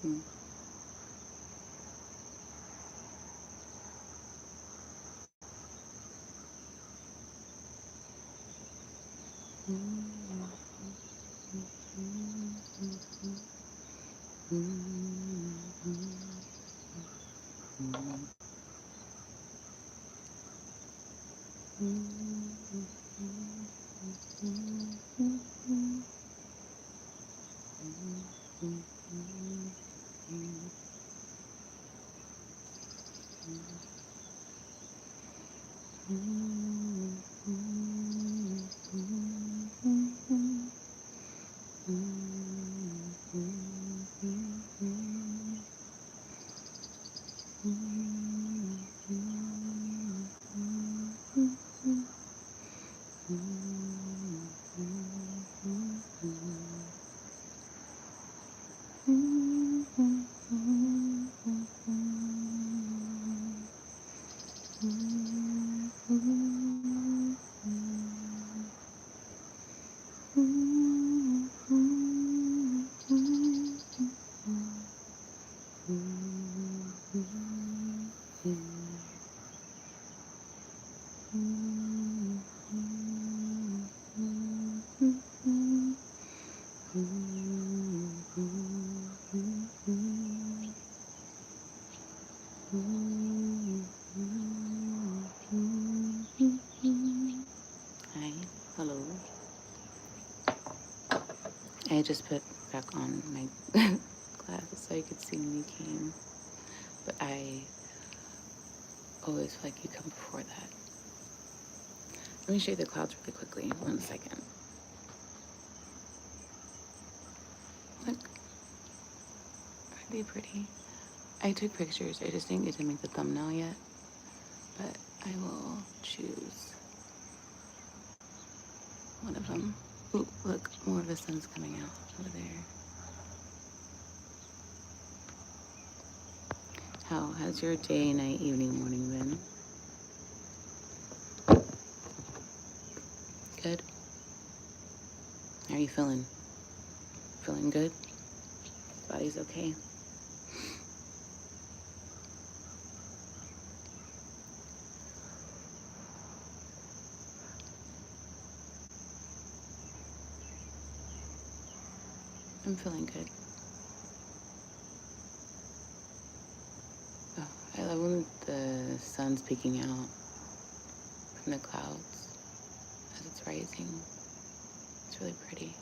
Mm. Hi, hello. I just put back on my glasses so you could see when you came, but I always feel like you come before that. Let me show you the clouds really quickly. 1 second. Look, aren't they pretty? I took pictures. I just didn't get to make the thumbnail yet, but I will choose one of them. Ooh, look, more of the sun's coming out over there. How has your day, night, evening, morning been? Good? How are you feeling? Feeling good? Body's okay? I'm feeling good. Oh, I love when the sun's peeking out from the clouds as it's rising. It's really pretty.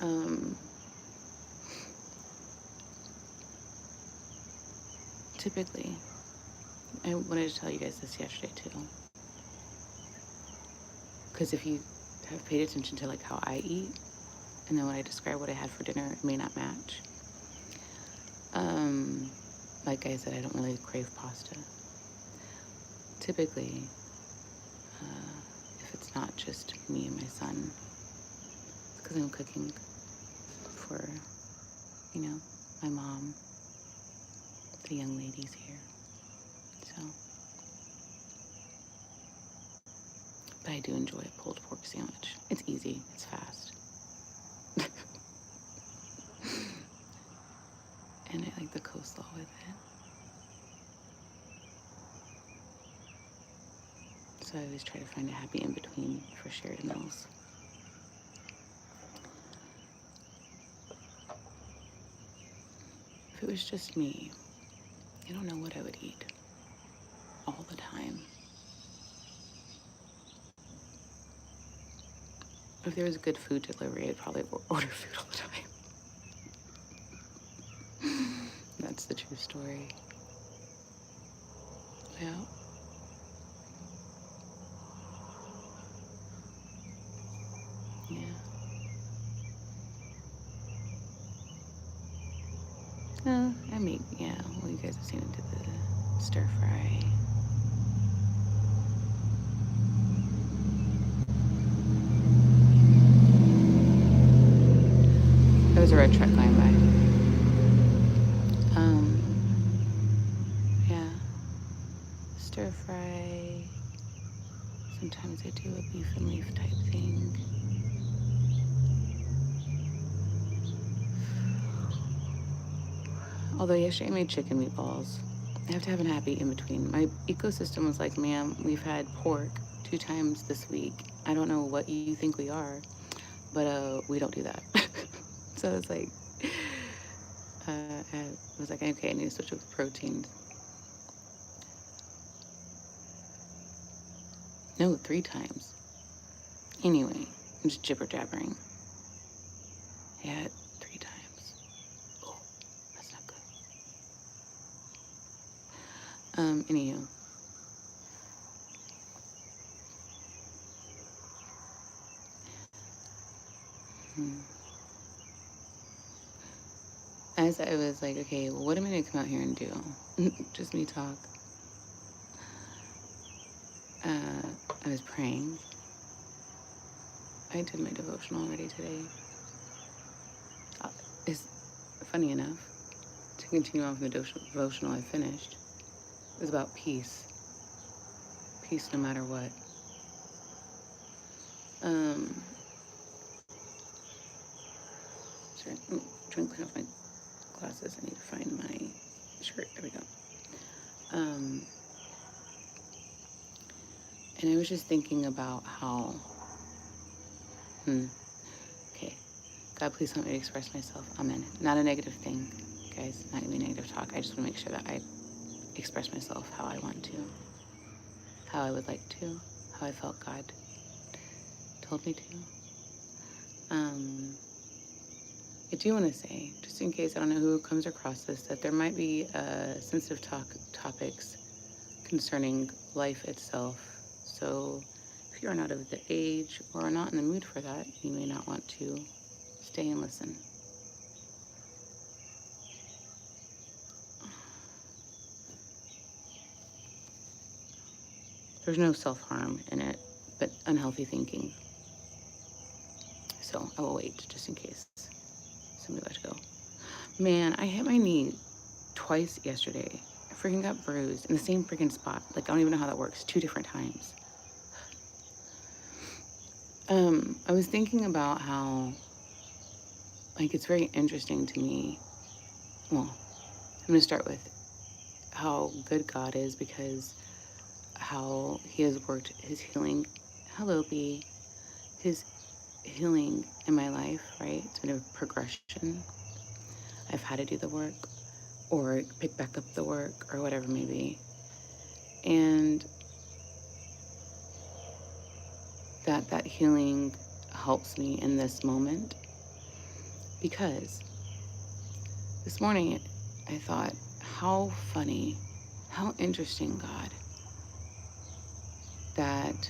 Um, Typically, I wanted to tell you guys this yesterday too, because if you have paid attention to like how I eat, and then when I describe what I had for dinner, it may not match. Um, like I said, I don't really crave pasta. Typically, if it's not just me and my son, it's because I'm cooking for, you know, my mom, the young ladies here. So, but I do enjoy a pulled pork sandwich. It's easy, it's fast. And I like the coleslaw with it. So I always try to find a happy in between for shared meals. If it was just me, I don't know what I would eat all the time. If there was good food delivery, I'd probably order food all the time. That's the true story. Yeah. Yeah. I mean, yeah. Well, you guys have seen it to the stir fry. There was a red truck going by. Um, yeah. Stir fry. Sometimes I do a beef and leaf type thing. Although yesterday I made chicken meatballs. I have to have a happy in between. My ecosystem was like, ma'am, we've had pork 2 times this week. I don't know what you think we are, but we don't do that. So it's like, I was like, okay, I need to switch up the proteins. No, 3 times. Anyway, I'm just jibber jabbering. Yeah, 3 times. Oh, that's not good. Anywho. Hmm. As I was like, okay, well, what am I gonna come out here and do? Just me talk. I was praying. I did my devotional already today. It's funny enough, to continue on from the devotional I finished, it was about peace. Peace no matter what. Um, sorry, I'm trying to clean off my glasses. I need to find my shirt. There we go. And I was just thinking about how, okay, God, please help me to express myself. Amen. Not a negative thing, guys. Not gonna be negative talk. I just want to make sure that I express myself how I want to, how I would like to, how I felt God told me to. I do want to say, just in case I don't know who comes across this, that there might be sensitive topics concerning life itself. So if you are not of the age or are not in the mood for that, you may not want to stay and listen. There's no self-harm in it, but unhealthy thinking. So I will wait just in case somebody lets go. Man, I hit my knee twice yesterday. I freaking got bruised in the same freaking spot. Like, I don't even know how that works. 2 different times. I was thinking about how, like, it's very interesting to me. Well, I'm going to start with how good God is, because how he has worked his healing. Hello, B. His healing in my life, right? It's been a progression. I've had to do the work or pick back up the work or whatever it may be. And that healing helps me in this moment, because this morning I thought, how funny, how interesting, God, that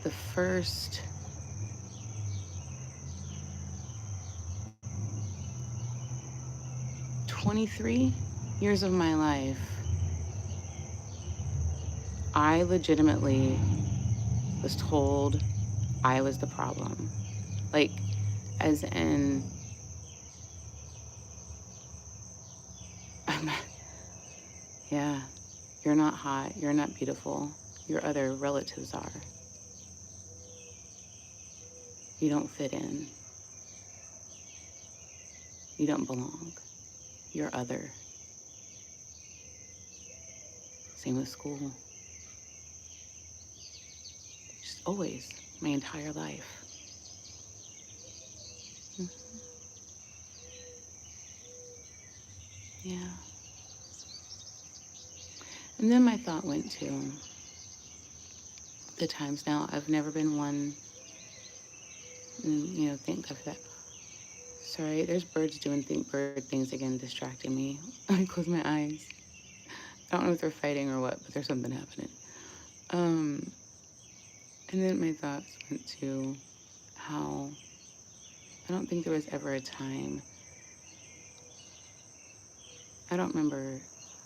the first 23 years of my life, I legitimately was told I was the problem. Like, as in, yeah, you're not hot, you're not beautiful, your other relatives are. You don't fit in. You don't belong. You're other. Same with school. Just always, my entire life. Mhm. Yeah. And then my thought went to the times now I've never been one, thank God for that. Sorry, there's birds doing bird things again, distracting me. I close my eyes. I don't know if they're fighting or what, but there's something happening. Um, and then my thoughts went to how I don't think there was ever a time, I don't remember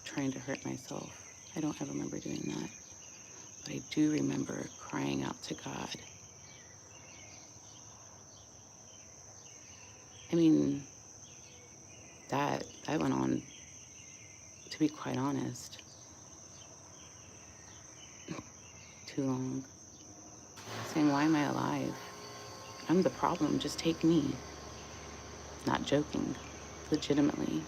trying to hurt myself. I don't ever remember doing that. But I do remember crying out to God. I mean, that went on, to be quite honest, too long. Saying, why am I alive? I'm the problem, just take me. Not joking. legitimately.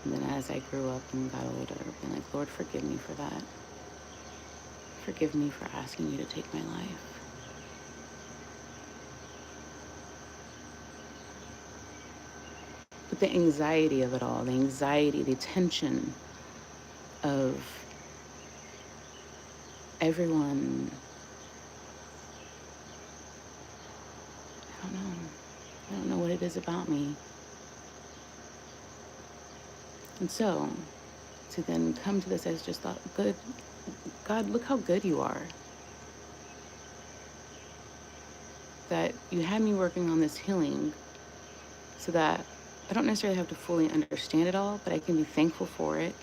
And then as I grew up and got older, being like, Lord, forgive me for that. Forgive me for asking you to take my life. But the anxiety of it all, the anxiety, the tension of everyone, I don't know. I don't know what it is about me. And so, to then come to this, I just thought, good, God, look how good you are. That you had me working on this healing so that I don't necessarily have to fully understand it all, but I can be thankful for it.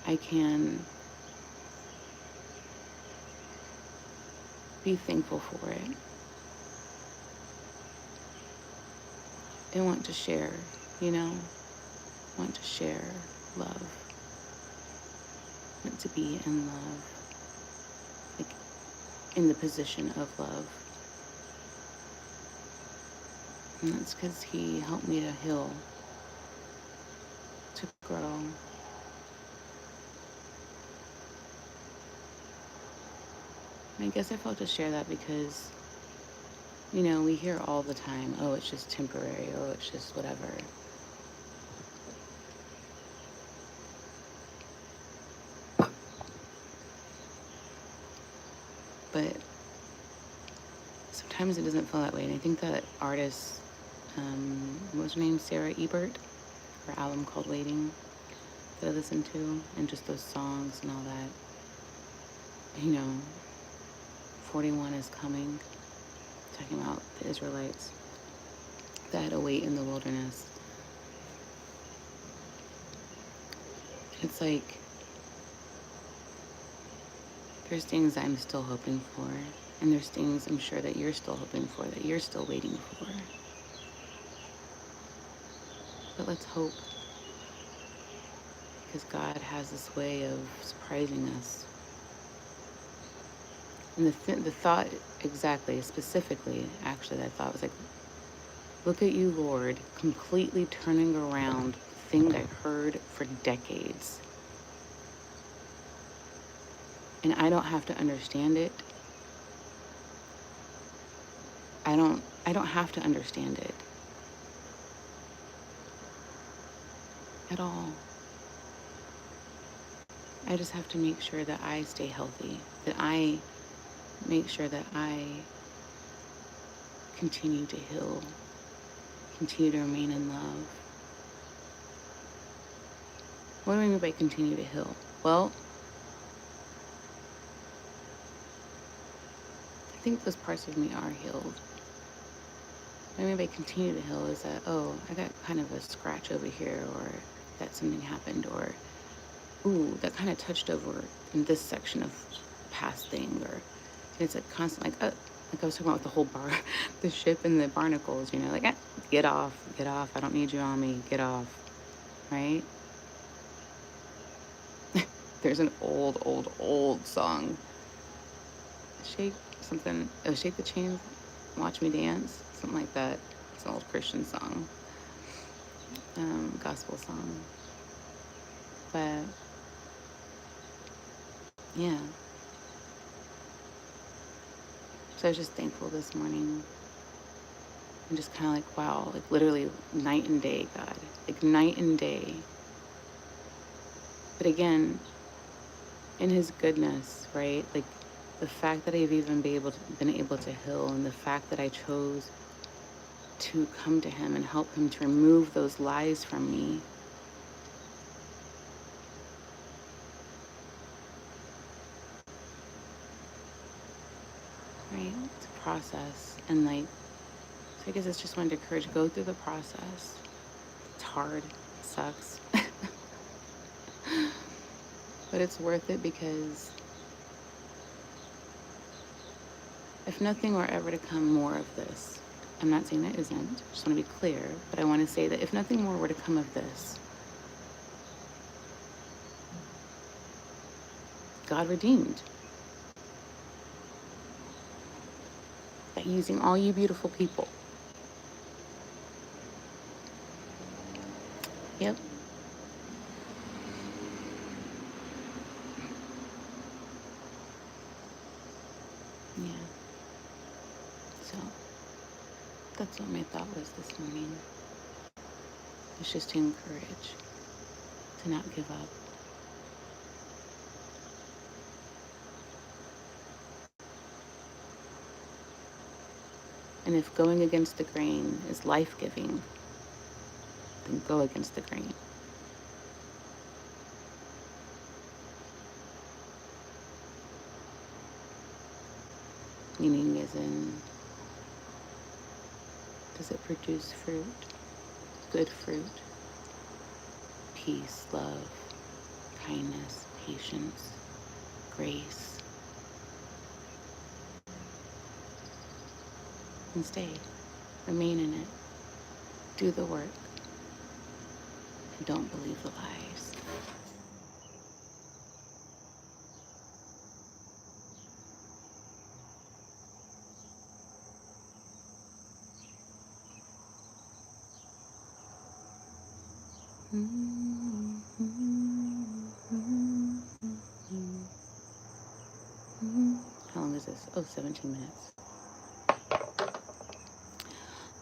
I can be thankful for it and want to share, you know, want to share love, want to be in love, like in the position of love. And that's because he helped me to heal, to grow. And I guess I felt to share that because, you know, we hear all the time, oh, it's just temporary, oh, it's just whatever. But sometimes it doesn't feel that way. And I think that artist, what was her name, Sarah Ebert, her album called Waiting, that I listened to, and just those songs and all that, you know, 41 is coming, talking about the Israelites that had to wait in the wilderness. It's like, there's things I'm still hoping for, and there's things I'm sure that you're still hoping for, that you're still waiting for. But let's hope, because God has this way of surprising us. And the thought exactly, specifically, actually, that thought was like, look at you, Lord, completely turning around the thing that I heard for decades. And I don't have to understand it. I don't have to understand it at all. I just have to make sure that I stay healthy, that I make sure that I continue to heal, continue to remain in love. What do I mean by continue to heal? Well, I think those parts of me are healed. What I mean by continue to heal is that, oh, I got kind of a scratch over here, or that something happened, or, ooh, that kind of touched over in this section of past thing, or it's a constant, like I was talking about with the whole bar, the ship and the barnacles, you know, like, get off, I don't need you on me, get off, right? There's an old song, shake something, oh, shake the chains, watch me dance, something like that. It's an old Christian song, gospel song, but yeah. So I was just thankful this morning and just kind of like, wow, like literally night and day, God, like night and day. But again, in his goodness, right? Like the fact that I've even been able to heal, and the fact that I chose to come to him and help him to remove those lies from me. Right? It's a process. And like, so I guess it's just wanted to encourage, go through the process. It's hard, it sucks. But it's worth it, because if nothing were ever to come more of this, I'm not saying that isn't, I just want to be clear, but I want to say that if nothing more were to come of this, God redeemed. That using all you beautiful people Yep. Yeah. So that's what my thought was this morning. It's just to encourage, to not give up. And if going against the grain is life giving, then go against the grain. Meaning, as in, does it produce fruit? Good fruit? Peace, love, kindness, patience, grace. And stay. Remain in it. Do the work. And don't believe the lies. How long is this? Oh, 17 minutes.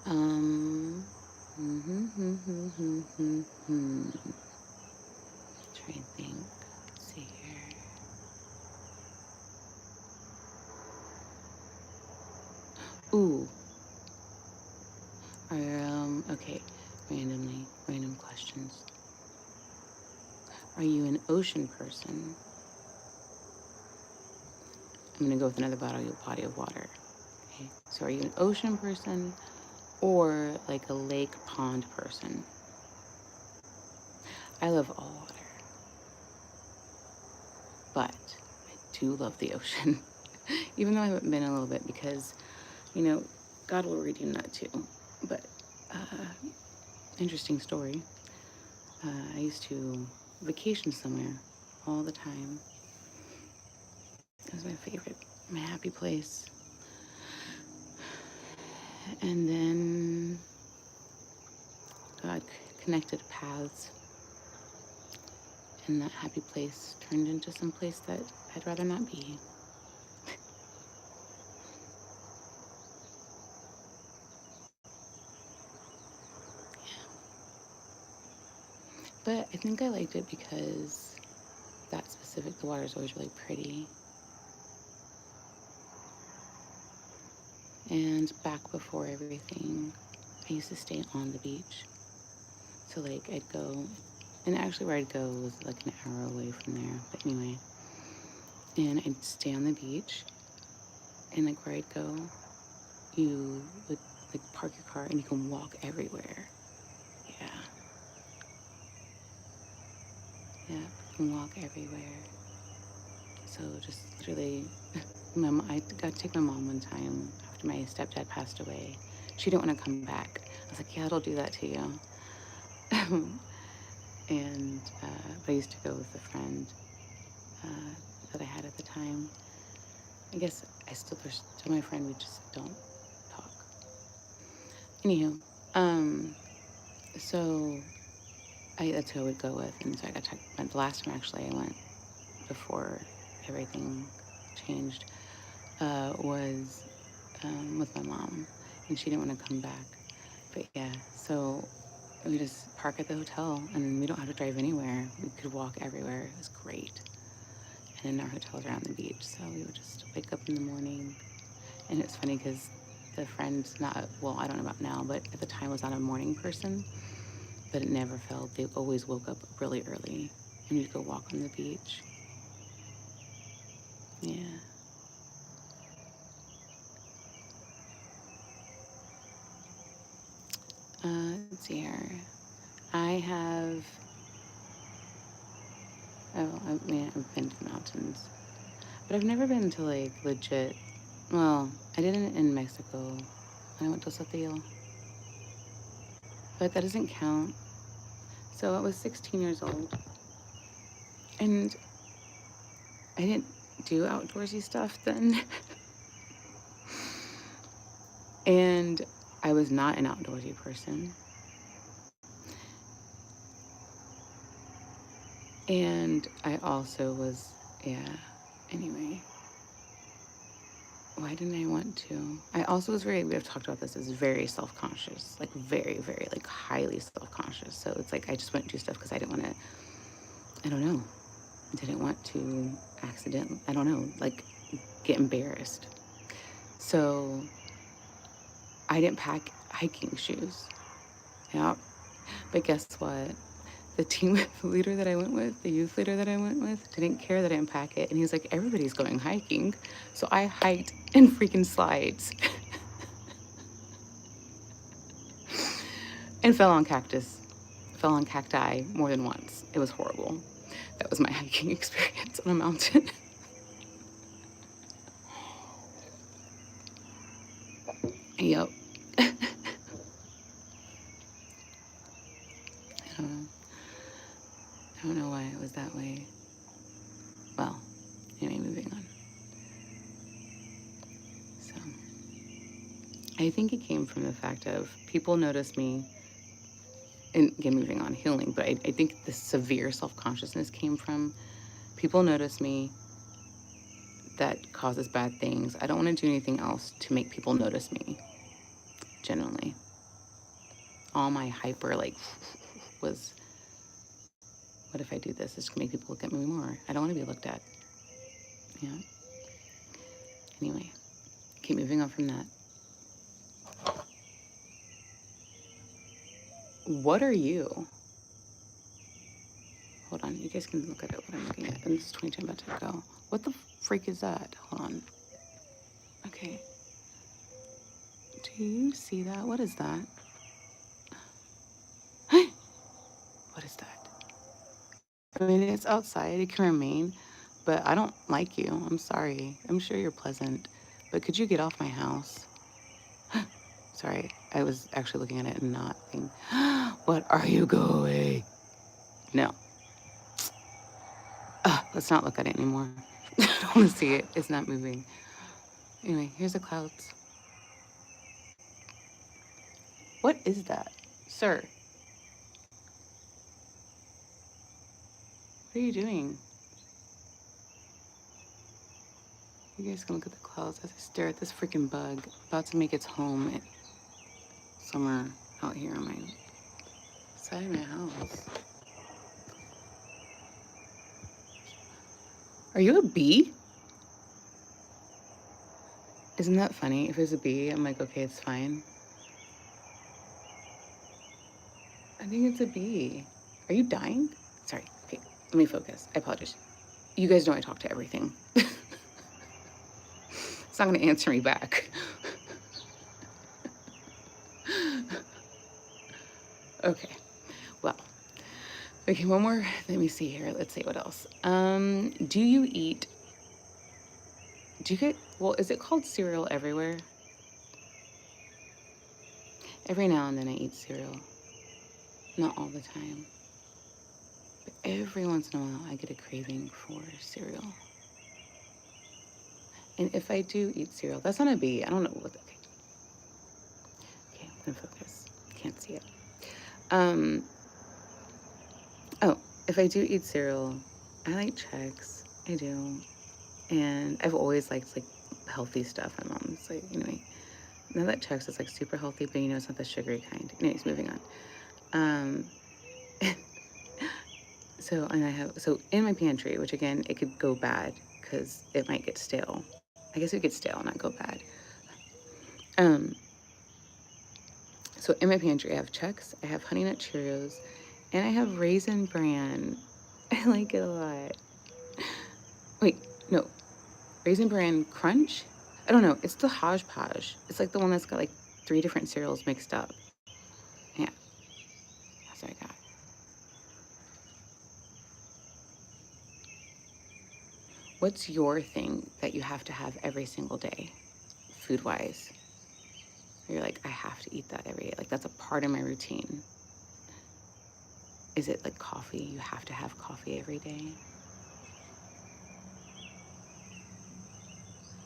Um, try and think. Let's see here. Ooh. Okay. Random questions. Are you an ocean person? I'm gonna go with another body of water. Okay. So are you an ocean person or like a lake pond person? I love all water, but I do love the ocean. Even though I haven't been a little bit because, God will redeem that too. But interesting story. I used to vacation somewhere all the time. It was my favorite, my happy place. And then God connected paths, and that happy place turned into some place that I'd rather not be. But I think I liked it because the water is always really pretty. And back before everything, I used to stay on the beach. So like I'd go, and actually where I'd go was like an hour away from there. But anyway, and I'd stay on the beach, and like where I'd go, you would like park your car and you can walk everywhere. Yeah, yeah, you can walk everywhere. So just literally, I got to take my mom one time after my stepdad passed away. She didn't want to come back. I was like, yeah, it'll do that to you. And but I used to go with a friend uh, that I had at the time. I guess they're still my friend. We just don't talk. Anywho, um, so that's who I would go with, and so I got to the last time actually I went before everything changed was with my mom, and she didn't want to come back. But yeah, so we just park at the hotel, and we don't have to drive anywhere. We could walk everywhere. It was great. And our hotel's around the beach, so we would just wake up in the morning. And it's funny because the friend's not, well, I don't know about now, but at the time was not a morning person, but it never failed. They always woke up really early, and we'd go walk on the beach. Yeah. Let's see here. I have, I mean, I've been to the mountains, but I've never been to like legit, well, I did it in Mexico when I went to Sotil, but that doesn't count. So I was 16 years old, and I didn't do outdoorsy stuff then. And I was not an outdoorsy person. And I also was, yeah, anyway. Why didn't I want to? I also was very, we have talked about this, is very self-conscious, like very, very, like highly self-conscious. So it's like I just wouldn't do stuff because I didn't want to, I don't know, didn't want to accidentally, I don't know, like get embarrassed. So I didn't pack hiking shoes. Yeah. But guess what? The team leader that I went with, the youth leader that I went with, didn't care that I didn't pack it. And he was like, everybody's going hiking. So I hiked in freaking slides and fell on cactus, fell on cacti more than once. It was horrible. That was my hiking experience on a mountain. Yep. I don't know. I don't know why it was that way. Well, anyway, moving on. So I think it came from the fact of people notice me, and again, moving on, healing, but I think the severe self-consciousness came from people notice me, that causes bad things. I don't want to do anything else to make people notice me, generally. All my hyper, like, was, what if I do this? It's going to make people look at me more. I don't want to be looked at. Yeah. Anyway, keep moving on from that. What are you? Hold on, you guys can look at it, what I'm looking at. And this is 22, I'm about to go. What the freak is that? Hold on. Okay. Do you see that? What is that? What is that? I mean, it's outside, it can remain, but I don't like you. I'm sorry. I'm sure you're pleasant, but could you get off my house? Sorry, I was actually looking at it and not thinking, what are you going? No. Let's not look at it anymore. I don't want to see it. It's not moving. Anyway, here's the clouds. What is that? Sir, what are you doing? You guys can look at the clouds as I stare at this freaking bug about to make its home somewhere out here on my side of my house. Are you a bee? Isn't that funny? If it's a bee, I'm like, okay, it's fine. I think it's a bee. Are you dying? Sorry. Okay, let me focus. I apologize. You guys know I talk to everything. It's not going to answer me back. Okay. Well, okay, one more. Let me see here. Let's see what else. Do you eat? Do you get? Well, is it called cereal everywhere? Every now and then I eat cereal. Not all the time. But every once in a while I get a craving for cereal. And if I do eat cereal, that's not a bee. I don't know what. Okay, I'm gonna focus. Can't see it. Oh, if I do eat cereal, I like Chex. I do. And I've always liked like healthy stuff. My mom's like, anyway. Now that Chex is like super healthy, but you know it's not the sugary kind. Anyways, moving on. Um, so in my pantry, which again it could go bad because it might get stale. I guess it would get stale, not go bad. Um, so in my pantry, I have Chex, I have Honey Nut Cheerios, and I have Raisin Bran. I like it a lot. Wait, no, Raisin Bran Crunch? I don't know. It's the Hodgepodge. It's like the one that's got like 3 different cereals mixed up. Yeah, that's what I got. What's your thing that you have to have every single day, food-wise? You're like, I have to eat that every day. Like that's a part of my routine. Is it like coffee? You have to have coffee every day?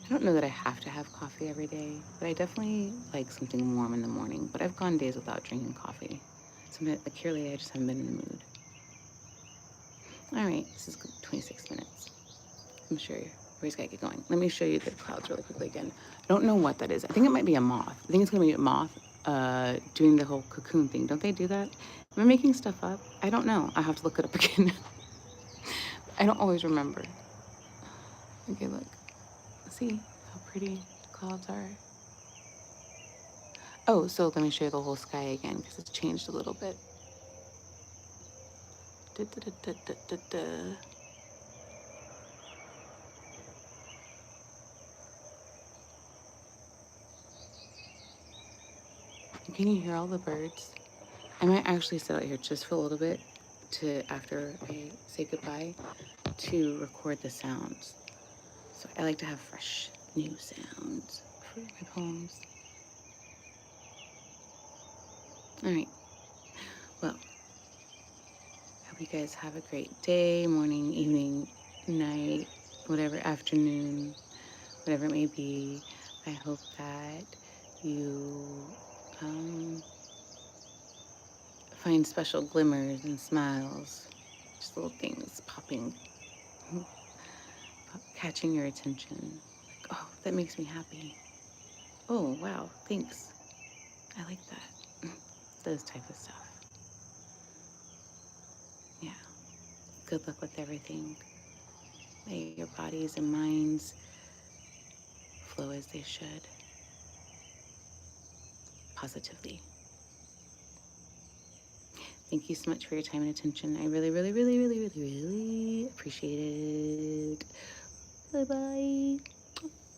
I don't know that I have to have coffee every day, but I definitely like something warm in the morning. But I've gone days without drinking coffee. Sometimes, like here lately, I just haven't been in the mood. All right, this is 26 minutes. I'm sure everybody's got to get going. Let me show you the clouds really quickly again. I don't know what that is. I think it might be a moth. I think it's going to be a moth doing the whole cocoon thing. Don't they do that? Am I making stuff up? I don't know. I have to look it up again. I don't always remember. Okay, look. See how pretty the clouds are? Oh, so let me show you the whole sky again because it's changed a little bit. Da, da, da, da, da, da. Can you hear all the birds? I might actually sit out here just for a little bit to after I say goodbye to record the sounds. So I like to have fresh new sounds for my poems. All right. Well, I hope you guys have a great day, morning, evening, night, whatever, afternoon, whatever it may be. I hope that you find special glimmers and smiles, just little things popping, catching your attention. Like, oh, that makes me happy. Oh, wow, thanks. I like that. Those type of stuff. Yeah. Good luck with everything. May your bodies and minds flow as they should, positively. Thank you so much for your time and attention. I really, really, really, really, really, really appreciate it. Bye bye.